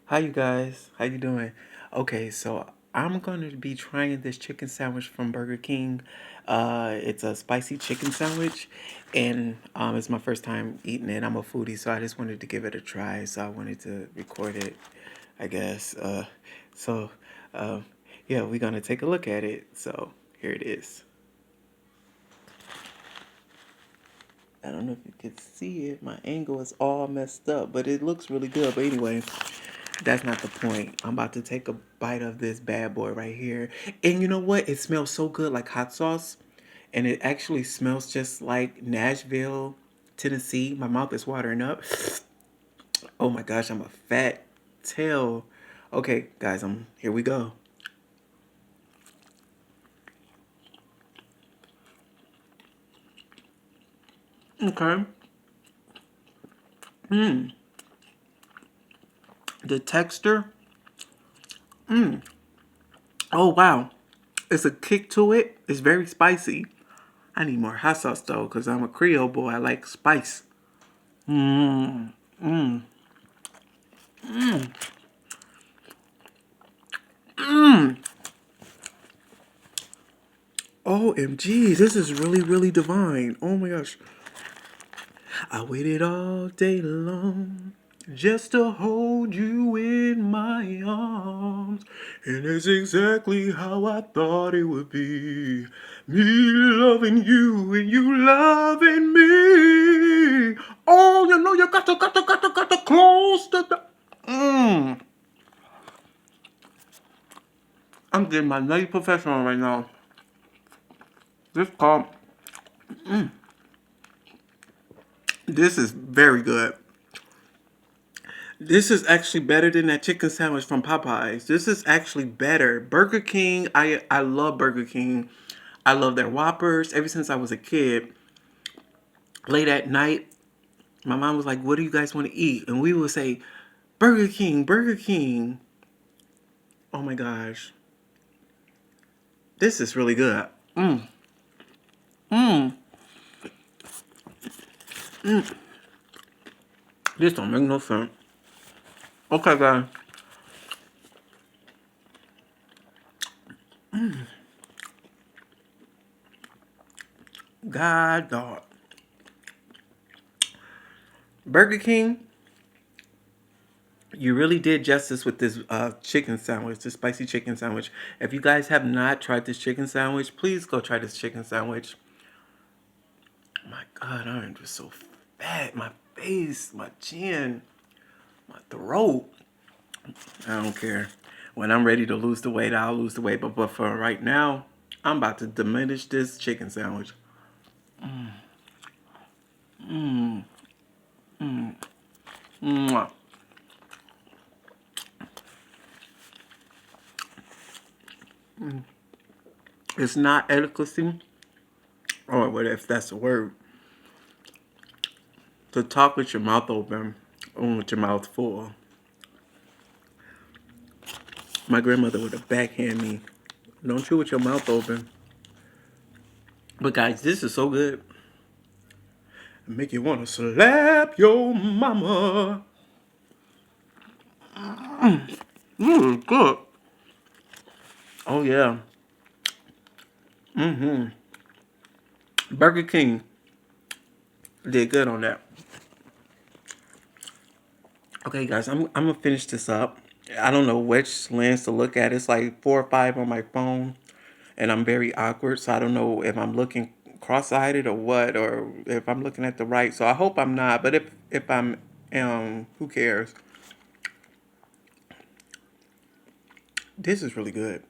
Hi you guys, how you doing? Okay, so I'm gonna be trying this chicken sandwich from Burger King. It's a spicy chicken sandwich, and it's my first time eating it. I'm a foodie, so I just wanted to give it a try. So I wanted to record it, I guess. So uh, yeah, we're gonna take a look at it. So here it is. I don't know if you can see it. My angle is all messed up, but it looks really good. But anyway, that's not the point. I'm about to take a bite of this bad boy right here. And you know what? It smells so good like hot sauce. And it actually smells just like Nashville, Tennessee. My mouth is watering up. Oh my gosh, I'm a fat tail. Okay, guys, here we go. Okay. The texture. Oh wow. It's a kick to it. It's very spicy. I need more hot sauce though, because I'm a Creole boy. I like spice. OMG, this is really, really divine. Oh my gosh. I waited all day long just to hold you in my arms. And it's exactly how I thought it would be. Me loving you and you loving me. Oh, you know you got to close the. Mmm. I'm getting my nutty professional right now. This called. This is very good. This is actually better than that chicken sandwich from Popeyes. This is actually better. Burger King, I love Burger King. I love their Whoppers. Ever since I was a kid, late at night, my mom was like, "What do you guys want to eat?" And we would say, "Burger King, Burger King." Oh my gosh, this is really good. This don't make no sense. Okay, guys. God dog. Burger King, you really did justice with this chicken sandwich, this spicy chicken sandwich. If you guys have not tried this chicken sandwich, please go try this chicken sandwich. My God, I'm just so fat. My face, my chin, my throat. I don't care. When I'm ready to lose the weight, I'll lose the weight. But for right now, I'm about to diminish this chicken sandwich. Mwah. It's not adequacy, or what if that's a word, to talk with your mouth open or with your mouth full. My grandmother would have backhand me. Don't chew with your mouth open. But guys, this is so good. Make you want to slap your mama. Good. Oh yeah. Burger King did good on that. Okay, guys, I'm gonna finish this up. I don't know which lens to look at. It's like 4 or 5 on my phone, and I'm very awkward, so I don't know if I'm looking cross-eyed or what, or if I'm looking at the right. So I hope I'm not. But if I'm, who cares? This is really good.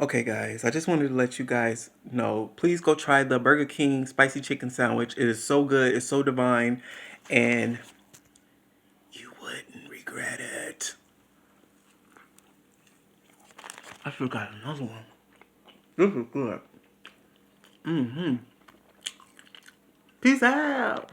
Okay, guys, I just wanted to let you guys know. Please go try the Burger King spicy chicken sandwich. It is so good. It's so divine, and you wouldn't regret it. I forgot another one. This is good. Peace out.